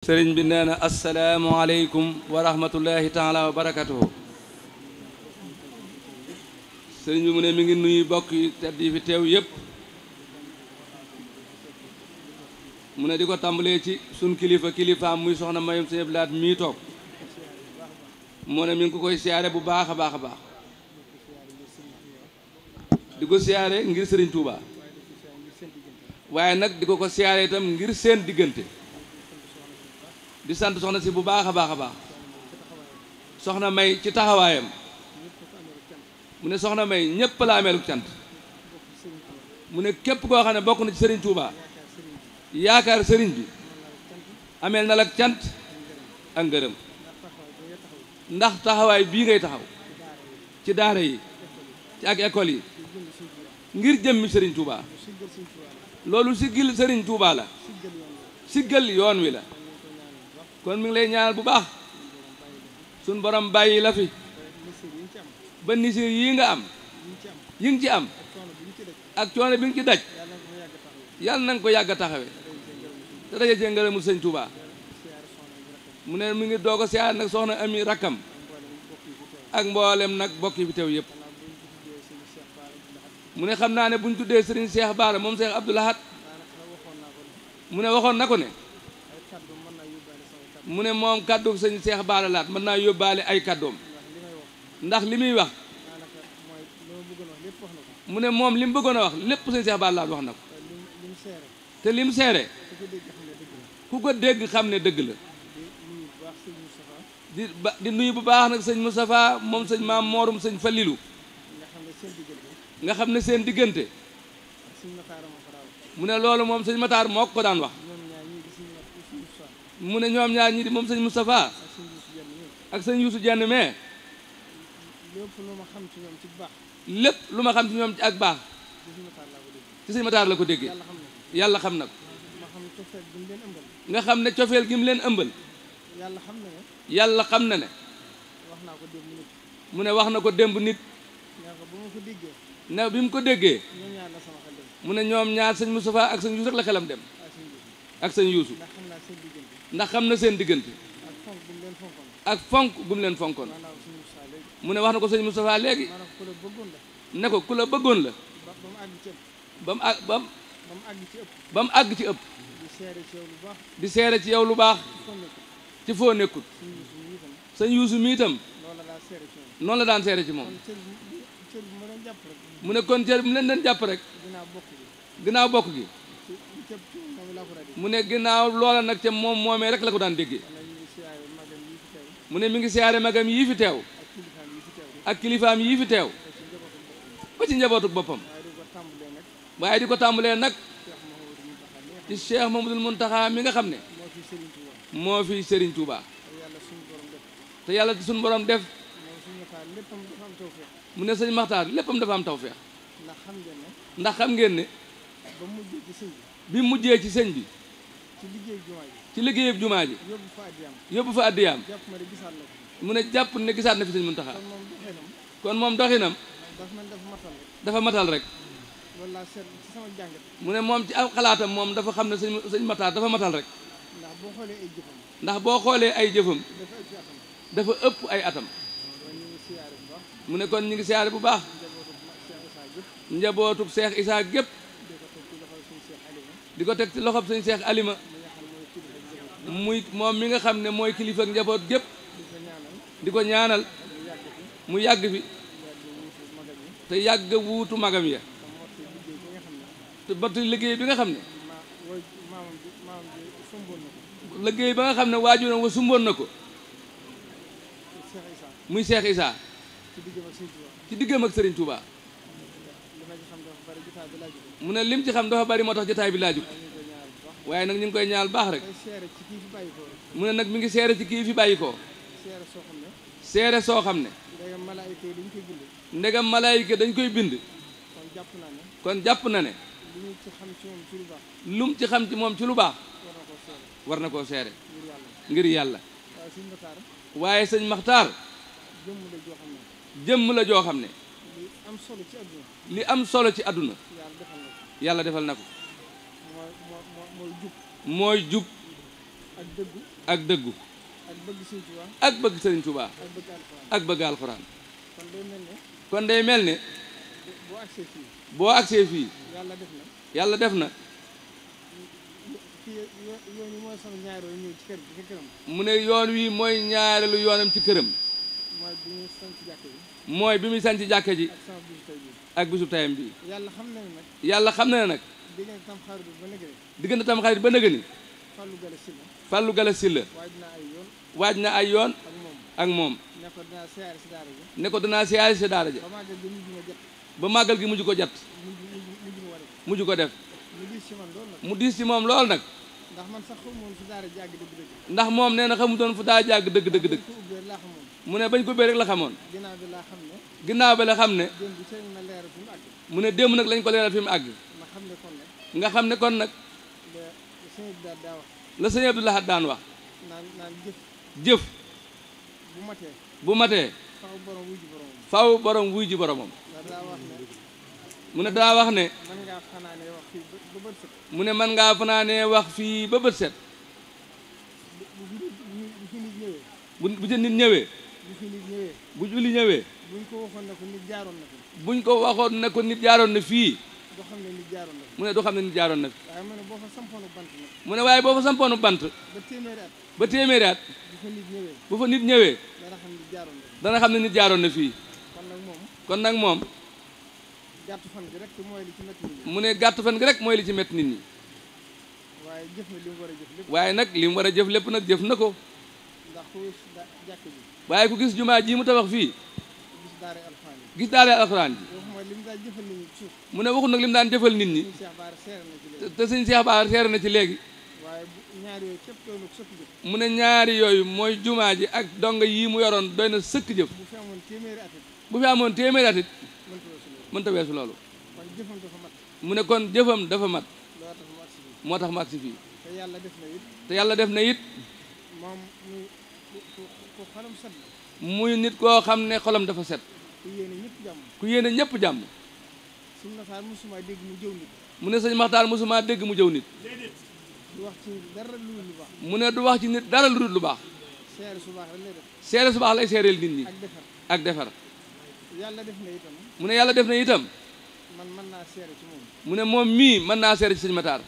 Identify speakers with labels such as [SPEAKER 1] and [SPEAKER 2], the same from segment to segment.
[SPEAKER 1] sëriñ bi nee na asalaamualeykum wa rahmatullahi taala wa barakatuhu. sëriñ bi mu ne mi ngi nuyu bokk yi tedd yi fi teew yépp mu ne di ko tàmbalee ci sun kilifaam muy soxna Mayum Sëñ Abdou Lahad mii toog moo ne mi ngi ko koy siyaare bu baax a baax a baax di ko siyaare ngir sëriñ Touba waaye nag di ko siyaare itam ngir seen diggante di sant soxna si bu baax a baax a baax soxna May ci taxawaayam mu ne soxna May ñépp la ameelu cant mu ne képp koo xam ne bokk na ci sëriñ Touba yaakaar sëriñ bi ameel na la cant ak ngërëm ndax taxawaay bii ngay taxaw ci daara yi ci ak école yi ngir jëmmi sëriñ Touba loolu siggil sëriñ Touba la siggal yoon wi la kon mi ngi lay ñaanal bu baax suñ borom bàyyi la fi ba nisir yi nga am yi nga ci am ak coono bi nga ci daj yàlla na nga ko yàgg a taxawe te daje cee ngërëmul sëñ Touba mu ne mi ngi doog a siyaar nag soxna Ami rakkam ak mboolem nag bokk yi fi teew yëpp mu ne xam naa ne buñ tuddee sëriñ Cheikh Bara moom Cheikh Abdou Lahad mu ne waxoon na ko ne mu ne moom kàddu sëñ Cheikh Bara Lahad mën naa yóbbaale ay kàddoom ndax li muy wax mu ne moom li mu bëggoon a wax lépp sëñ Cheikh Bara Lahad wax na ko te lim seere ku ko dégg xam ne dëgg la di nuyu bu baax nag sëñ Moustapha moom sëñ Maam Moorum sëñ Fallilu nga xam ne seen diggante mu ne loolu moom sëñ Matar moo ko daan wax mu ne ñoom ñaar ñi di moom sëñ Moustapha ak sëñ Youssou Dieng mais lépp lu ma xam ci ñoom ci ak baax ci sëñ Matar la ko déggee yàlla xam na ko nga xam ne cofeel gi mu leen ëmbal yàlla xam na ne mu ne wax na ko démb nit ne bi mu ko déggee mu ne ñoom ñaar sëñ Moustapha ak sëñ Youssou rek la xelam dem ak sëñ Youssou ndax xam na seen diggante ak fonk gum leen fonkoon mu ne wax na ko sëñ Moustapha léegi ne ko ku la bëggoon la ba mu àgg ci ëpp di seere ci yow lu baax ci foo nekkut sëñ Youssou mi itam noonu la daan seere ci moom mu ne kon cër mu leen doon jàpp rek ginnaaw bokk gi mu ne ginnaaw loola nag ca moom moomee rek la ko daan déggee mu ne mi ngi siyaare magam yii fi teew ak kilifaam yii fi teew ba ci njabootu boppam waaye di ko tàmbalee nag ci Cheikh Mamadou Mountakha mi nga xam ne moo fi Serigne Touba te yàlla suñu borom def mu ne sëñ Maxtaar léppam dafa am tawfeex ndax xam ngeen ne bi mujjee ci sëñ bi ci liggéeyub jumaa ji yóbbu fa addiyaam mu ne jàpp ne gisaat na fi sëñ Mountakha kon moom doxinam dafa matal rek mu ne moom ci aw xalaatam moom dafa xam ne sëñ Maxtaar dafa matal rek ndax boo xoolee ay jëfam dafa ëpp ay atam mu ne kon ñu ngi siyaare bu baax njabootub Cheikh Issa gépp di ko teg ci loxob sëñ Cheikh Alima muy moom mi nga xam ne mooy kilifa ak njaboot gépp di ko ñaanal mu yàgg fi te yàgg wuutu magam ya te batu liggéey bi nga xam ne liggéey ba nga xam ne waajuram wa sumboon na ko muy Cheikh Issa ci diggam ak Serigne Touba mu ne lim ci xam dafa bari moo tax jotaay bi laaju waaye nag ñu ngi koy ñaal baax rek mu ne nag mi ngi seere ci kii fi bàyyi ko seere soo xam ne ndegam malaayika dañ koy bind kon jàpp na ne lum ci xam ci moom ci lu baax war na koo seere ngir yàlla waaye sëñ Maxtaar jëmm la joo xam ne li am solo ci àdduna yàlla defal na ko mooy jub ak dëggu ak bëgg Sëriñ Tuubaa ak bëgg alxuraan kon day mel ne boo agsee fii yàlla def na mu ne yoon wi mooy ñaareelu yoonam ci këram mooy bi muy sanc jàkka ji ak bisub tayam bi yàlla xam na ne nag diggante tam xarit ba nëga ni Fallou Gala Sylla waaj na ay yoon ak moom ne ko danaa siyaare si daara ja ba màggal gi mujj ko jat mujj ko def mu diis ci moom lool nag ndax moom nee na xamutoon fu daa jàgg dëgg mu ne bañ ko ubbee rek la xamoon ginnaaw bi la xam ne mu ne démb nag lañ ko leeral fi mu àgg nga xam ne kon nag la sëñ Abdou Lahad daan wax jëf bu matee faw borom wuy ji boromam mu ne daa wax ne mu ne man ngaa fanaanee wax fii ba bët set bu ci nit ñëwee bu julli ñëwee buñ ko waxoon ne ko nit jaaroon na fii mu ne du xam ne nit jaaroon na fi mu ne waaye boo fa sampoonu bant ba téeméeri at bu fa nit ñëwee dana xam ne nit jaaroon na fii kon nag moom mu ne gàtt fan gi rek mooy li ci métti nit ñi waaye nag li mu war a jëf lépp nag jëf na ko waaye ku gis jumaa ji mu tabax fii gis daara alxuraan ji mu ne waxul nag li mu daan jëfal nit ñi te sëñ Cheikh Bara seere na ci léegi mu ne ñaari yooyu mooy jumaa ji ak donga yi mu yoroon doy na sëkk jëf bu fi amoon téeméeri at it mënta weesu loolu mu ne kon jëfam dafa mat moo tax mu agsi fii te yàlla def na it muy nit koo xam ne xolam dafa set ku yéene ñëpp jàmm mu ne sëñ Maxtaar mosuma dégg mu jëw nit mu ne du wax ci nit dara lu dul lu baax seere su baax lay seereel nit ñi ak defar mu ne yàlla def na itam mu ne moom mii mën naa seere ci sëñ Maxtaar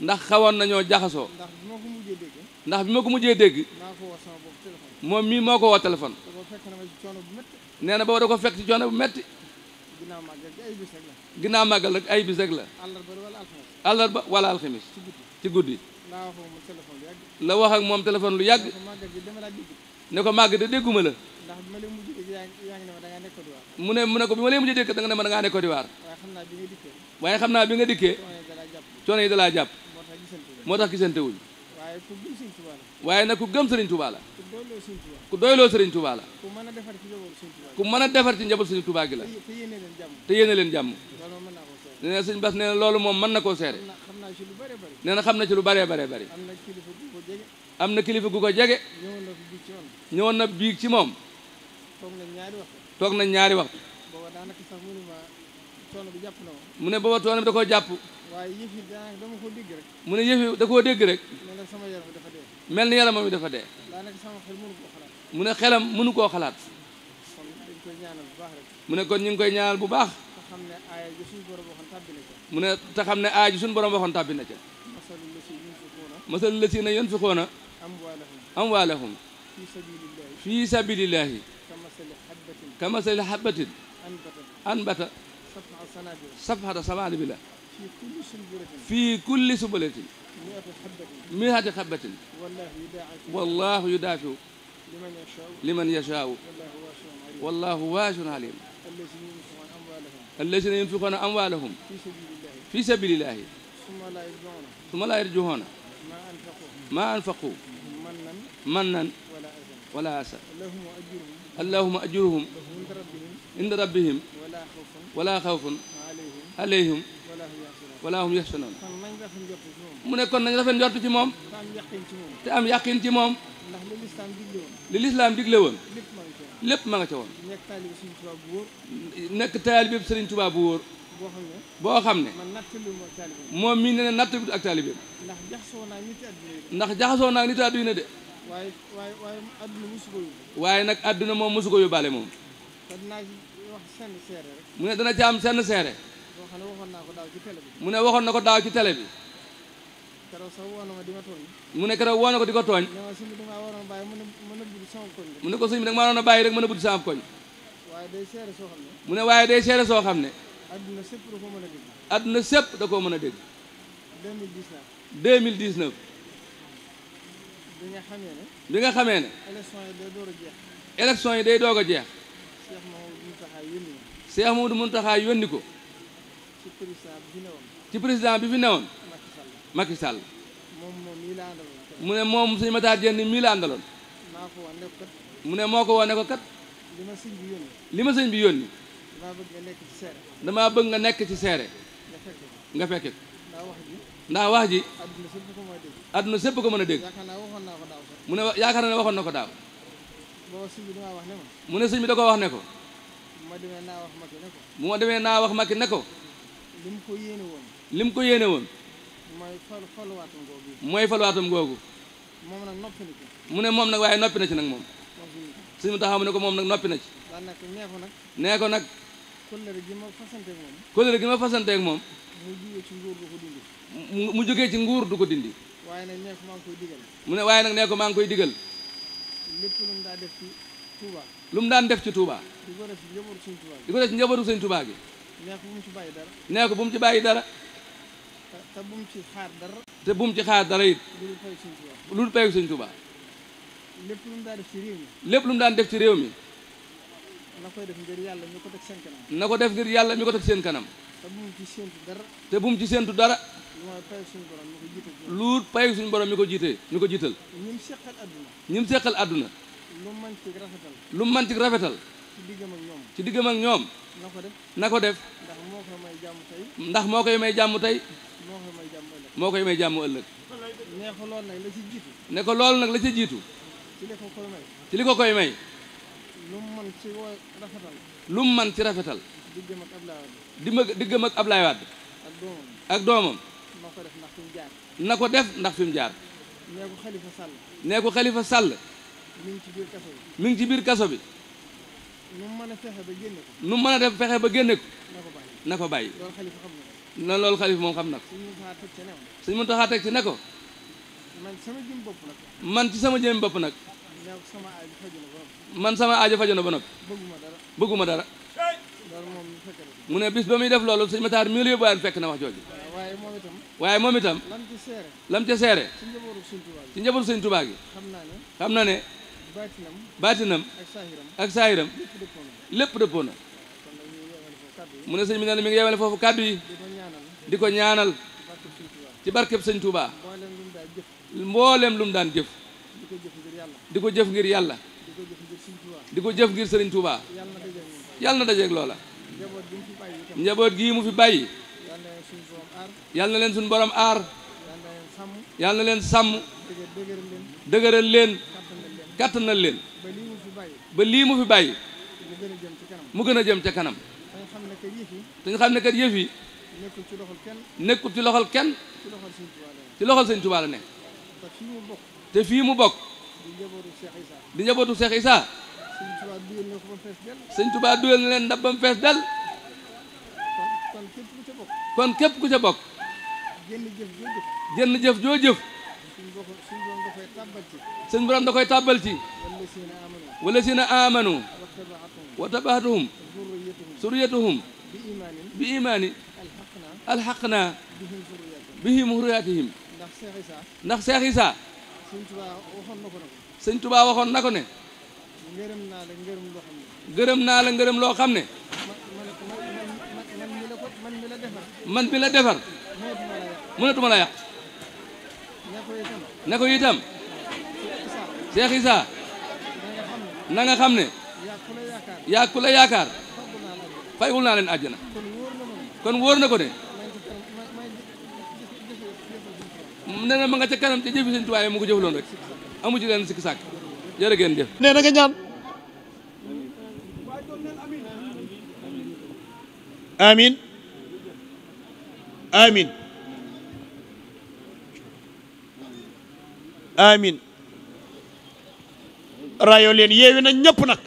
[SPEAKER 1] ndax xawoon nañoo jaxasoo ndax bi ma ko mujjee dégg moom mii moo ko woo téléphone nee na booba da ko fekk ci coono bu metti ginnaaw màggal rek ay bis rek la àllarba wala alxamis ci guddi la wax ak moom téléphone lu yàgg ne ko màgg de dégguma la mu ne ko bi ma lay mujjee dégg da nga ne ma da ngaa nekk Côte d'Ivoire waaye xam naa bi nga dikkee coono yi dalaa jàpp moo tax gisante wuñ waaye nag ku gëm Sëriñ Tuubaa la ku doyloo Sëriñ Tuubaa la ku mën a defar ci njaboot Sëriñ Tuubaa gi la te yéene leen jàmm nee na sëñ Bass nee na loolu moom mën na koo seere nee na xam na ci lu baree baree bari am na kilifa gu ko jege ñëwoon na biig ci moom toog nañ ñaari waxtu mu ne booba coono bi da koo jàpp mu ne yëf yi da koo dégg rek mel ni yaramam mi dafa dee mu ne xelam mënu koo xalaat mu ne kon ñu ngi koy ñaanal bu baax mu ne te xam ne aay ji suñu borom waxoon tàbbi na ca masalul lazina yunfiquuna amwaalahum fi sabilillahi kamasali habbatin anbata sab'ata sanaabila fi kulli sunbulatin mi'ati habbatin wallahu yudaafi'u liman yashaa'u wallahu waasi'un aliim allazina yunfiquuna amwaalahum fi sabilillahi summa laa yarji'uuna maa anfaqu mannan wala asa allahumma ajurhum inda rabbihim wala xawfun alayhim wala hum yaxzanun mu ne kon nañ rafet njort ci moom te am yàqin ci moom li lislaam digle woon lépp ma nga ca woon nekk taalibe Sëriñ Tuubaa bu wóor boo xam ne moom mii ne ne natt bi ak taalibeem ndax jaxasoo naa nit àdduna de waaye nag àdduna moom mosu ko yóbbaale moom mu ne dana ci am senn seere mu ne waxoon na ko daaw ci télé bi mu ne keroog woo na ko di ko tooñ mu ne ko sëñ bi da nga maa waroon a bàyyi rek mën a buddi sama koñ mu ne waaye day seere soo xam ne adduna sépp da koo mën a dégg 2019 bi nga xamee ne élection yi day doog a jeex Cheikh Mamadou Mountakha yónni ko ci président bi fi newoon Macky Sall mu ne moom sëñ Matar Diène mii la àndaloon mu ne moo ko woo ne ko kat li ma sëñ bi yónni damaa bëgg nga nekk ci seere nga fekke ndax wax ji adduna sépp ko mën a dégg mu ne yaakaar na ne waxoon na ko daaw mu ne sëñ bi da ko wax ne ko bu ma demee naa wax Macky ne ko lim ko yéene woon mooy faluwaatam googu mu ne moom nag waaye noppi na ci nag moom sëñ mu taxaw mu ne ko moom nag noppi na ci nee ko nag kóllëre gi ma fasanteeg moom mu jógee ci nguur du ko dindi mu ne waaye nag nee ko maa ngi koy digal lu mu daan def ci Touba di ko def ci njabootu sëñ Touba gi nee ko bu mu ci bàyyi dara te bu mu ci xaar dara it lu payu sëñ Touba lépp lu mu daan def ci réew mi na koy def ngir yàlla mi ko teg seen kanam na ko def ngir yàlla mi ko teg seen kanam te bu mu ci séentu dara lu payu suñu borom mi ko jiite mi ko jiital ñim seqal àdduna lu mu mën ci rafetal ci diggam ak ñoom na ko def ndax moo koy may jàmm tey moo koy may jàmm ëllëg ne ko loolu nag la ca jiitu ci li ko koy may lu mu mën ci rafetal diggam ak Ablaye Wade ak doomam na ko def ndax fi mu jaar nee ko Khalifa Sall mi ngi ci biir kaso bi nu mu mën a fexe ba génne ko na ko bàyyi na loolu Khalifa moom xam na ko sëñ Mountakha teg ci ne ko man ci sama jëm bopp nag man sama aajo faju na ba noppi bëgguma dara mu ne bis ba muy def loolu sëñ Matar mi la yóbbuwaan fekk na wax jooju waaye moom itam lam ca seere ci njabootu sëñ Touba gi xam na ne baatinam ak saahiram lépp dëppoo na mu ne sëñ bi ne mi ngi yemale foofu kàddu yi di ko ñaanal ci barkeb sëñ Touba mboolem lu mu daan jëf di ko jëf ngir yàlla di ko jëf ngir sëriñ Touba yàlla na dajeeg loola njaboot gii mu fi bàyyi yàlla na leen suñu borom aar yàlla na leen sàmm dëgëral leen kàttanal leen ba lii mu fi bàyyi mu gën a jëm ca kanam te ñu xam ne kat yëf yi nekkul ci loxol kenn ci loxol sëñ Touba la nekk te fii mu bokk di njabootu Cheikh Issa sëñ Touba duyal na leen ndab ba mu fees del kon képp ku ca bokk jenn jëf joo jëf sëñ borom da koy tàbbal ci wala si na amanu wa tabaatuhum suriyatuhum bi imaani alxaqna bihim hurriyatihim ndax Cheikh Issa sëñ Touba waxoon na ko ne gërëm naa la ngërëm loo xam ne man mi la defar mënatuma la yàq ne ko itam Cheikh Issa na nga xam ne yaa ku la yaakaar faygul naa leen àjjana kon wóor na ko ne nee na ma nga ca kanam te jëfi sëñ Tuubaa mu ko jëfaloon rek amu ci leen sikki sàkk jërë ngeen jëf
[SPEAKER 2] nee na nga ñaan amin amin amin rayo leen yeewi na ñëpp nag